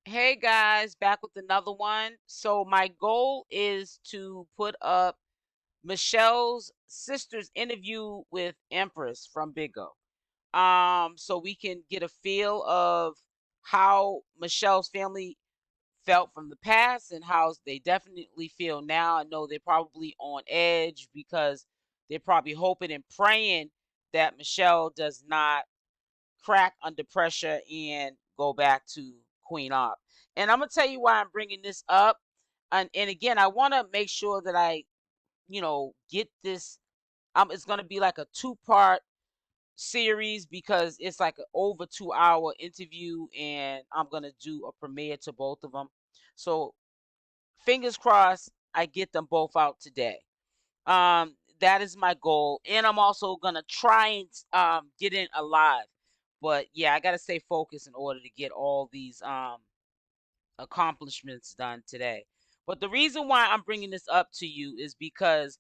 Hey guys, back with another one. So my goal is to put up Michelle's sister's interview with Empress from Big O. So we can get a feel of how Michelle's family felt from the past and how they definitely feel now. I know they're probably on edge because they're probably hoping and praying that Michelle does not crack under pressure and go back to Queen Opp. And I'm gonna tell you why I'm bringing this up. And again, I want to make sure that I get this. It's gonna be like a two-part series because it's like an over 2 hour interview, and I'm gonna do a premiere to both of them. So fingers crossed, I get them both out today. That is my goal, and I'm also gonna try and get in alive. But yeah, I gotta stay focused in order to get all these accomplishments done today. But the reason why I'm bringing this up to you is because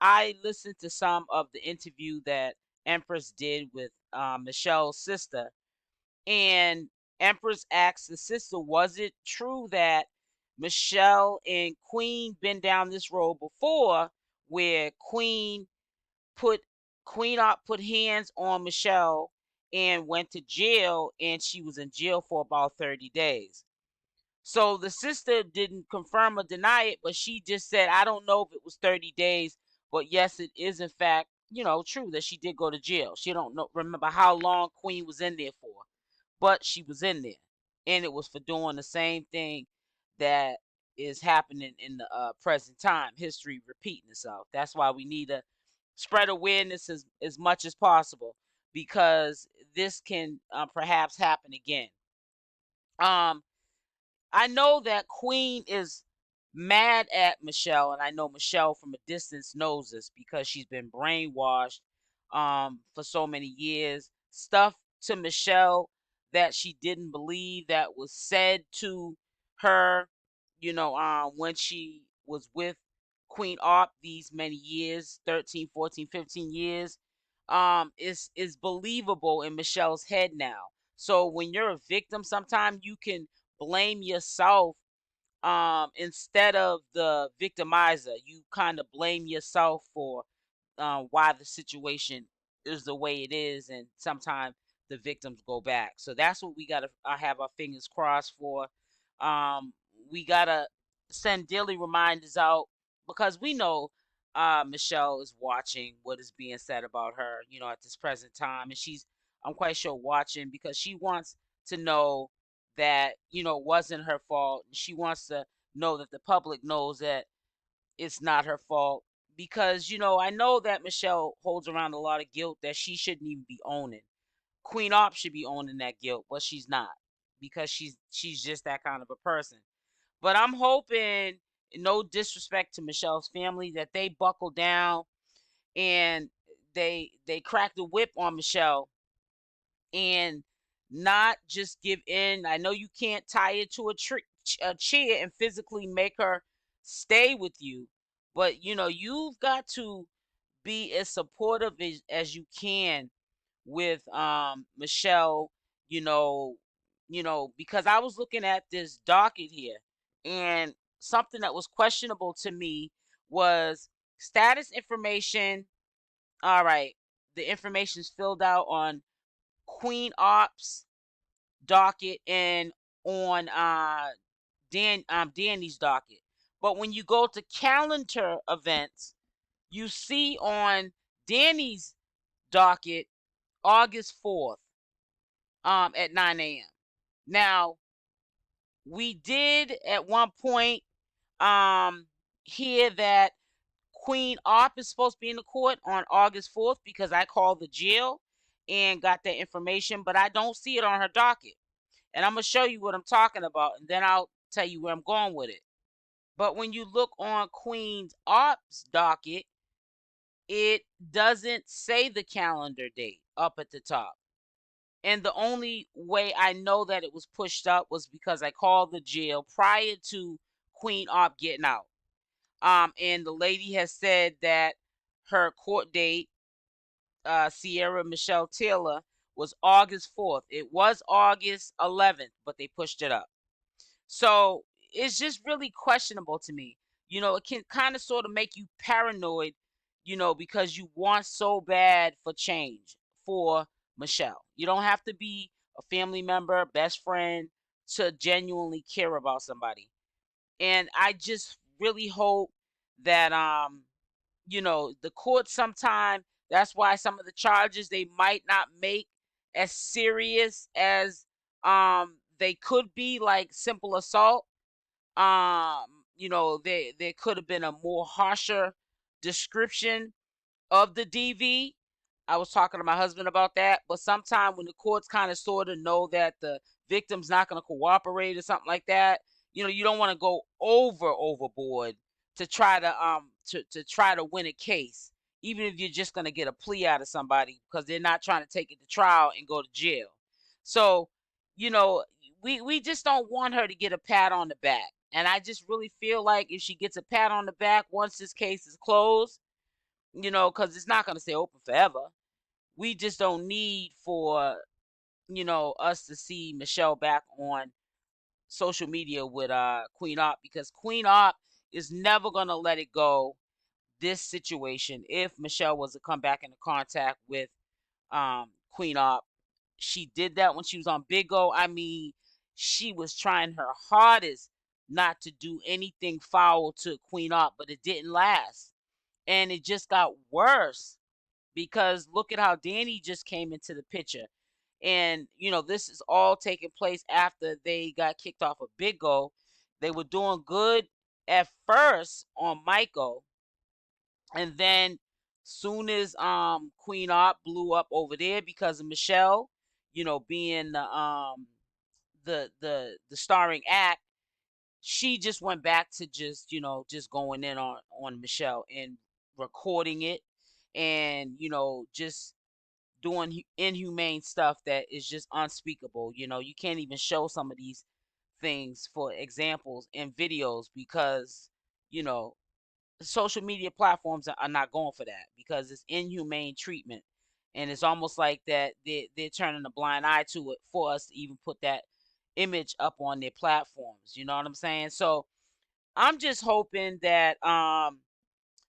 I listened to some of the interview that Empress did with Michelle's sister, and Empress asked the sister, was it true that Michelle and Queen been down this road before where put Queen Opp put hands on Michelle and went to jail, and she was in jail for about 30 days. So the sister didn't confirm or deny it, but she just said, I don't know if it was 30 days, but yes, it is in fact, true that she did go to jail. She don't know remember how long Queen was in there for, but she was in there. And it was for doing the same thing that is happening in the present time, history repeating itself. That's why we need to spread awareness as much as possible, because this can perhaps happen again. Um, I know that Queen is mad at Michelle, and I know Michelle from a distance knows this because she's been brainwashed for so many years. Stuff to Michelle that she didn't believe that was said to her, when she was with Queen Opp these many years, 13, 14, 15 years, is believable in Michelle's head now. So when you're a victim, sometimes you can blame yourself instead of the victimizer. You kind of blame yourself for why the situation is the way it is, and sometimes the victims go back. So that's what we gotta have our fingers crossed for. um we gotta send daily reminders out because we know Michelle is watching what is being said about her, at this present time, and she's, I'm quite sure, watching because she wants to know that it wasn't her fault. She wants to know that the public knows that it's not her fault, because I know that Michelle holds around a lot of guilt that she shouldn't even be owning. Queen Opp should be owning that guilt, but she's not, because she's just that kind of a person. But I'm hoping, no disrespect to Michelle's family, that they buckle down and they crack the whip on Michelle and not just give in. I know you can't tie her to a chair and physically make her stay with you, but you've got to be as supportive as you can with Michelle, you know, because I was looking at this docket here, and something that was questionable to me was status information. All right, the information's filled out on Queen Ops docket and on Danny's docket. But when you go to calendar events, you see on Danny's docket August 4th at 9 a.m. Now, we did at one point um hear that Queen Opp is supposed to be in the court on August 4th because I called the jail and got that information, but I don't see it on her docket. And I'm going to show you what I'm talking about, and then I'll tell you where I'm going with it. But when you look on Queen Opp's docket, it doesn't say the calendar date up at the top. And the only way I know that it was pushed up was because I called the jail prior to Queen Opp getting out. And the lady has said that her court date, Sierra Michelle Taylor, was August 4th. It was August 11th, but they pushed it up. So it's just really questionable to me. It can kind of sort of make you paranoid, because you want so bad for change for Michelle. You don't have to be a family member, best friend to genuinely care about somebody. And I just really hope that the court sometime, that's why some of the charges they might not make as serious as they could be, like simple assault. There could have been a more harsher description of the DV. I was talking to my husband about that, but sometime when the courts kind of sort of know that the victim's not going to cooperate or something like that, you don't want to go overboard to try to try to win a case, even if you're just going to get a plea out of somebody because they're not trying to take it to trial and go to jail. So, you know, we just don't want her to get a pat on the back. And I just really feel like if she gets a pat on the back once this case is closed, because it's not going to stay open forever. We just don't need for, us to see Michelle back on social media with Queen Opp, because Queen Opp is never going to let it go, this situation. If Michelle was to come back into contact with Queen Opp, she did that when she was on Big O. I mean, she was trying her hardest not to do anything foul to Queen Opp, but it didn't last. And it just got worse because look at how DANI just came into the picture. And, this is all taking place after they got kicked off of Big O. They were doing good at first on Michael. And then soon as Queen Opp blew up over there because of Michelle, being the starring act, she just went back to just going in on Michelle and recording it, and just doing inhumane stuff that is just unspeakable. You can't even show some of these things for examples in videos because you know social media platforms are not going for that because it's inhumane treatment, and it's almost like that they're turning a blind eye to it for us to even put that image up on their platforms. You know what I'm saying? So I'm just hoping that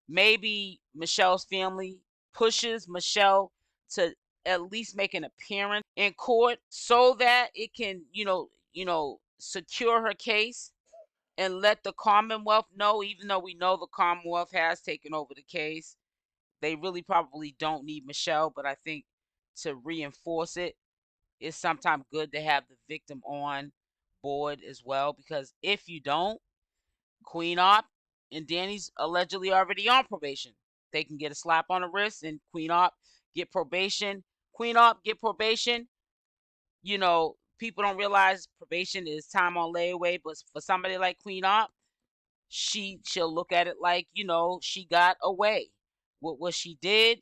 maybe Michelle's family pushes Michelle to at least make an appearance in court so that it can, secure her case and let the Commonwealth know, even though we know the Commonwealth has taken over the case. They really probably don't need Michelle, but I think to reinforce it, it's sometimes good to have the victim on board as well, because if you don't, Queen Opp and DANI's allegedly already on probation. They can get a slap on the wrist and Queen Opp get probation. Queen Opp get probation. People don't realize probation is time on layaway, but for somebody like Queen Opp, she'll look at it like, she got away with what she did,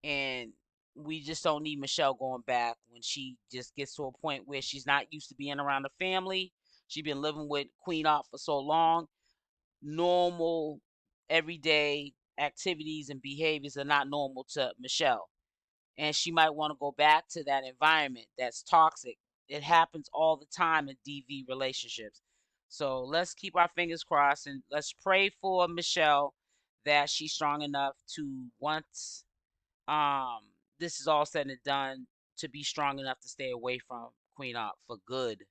and we just don't need Michelle going back when she just gets to a point where she's not used to being around the family. She's been living with Queen Opp for so long. Normal, everyday activities and behaviors are not normal to Michelle. And she might want to go back to that environment that's toxic. It happens all the time in DV relationships. So let's keep our fingers crossed and let's pray for Michelle that she's strong enough to, once this is all said and done, to be strong enough to stay away from Queen Opp for good.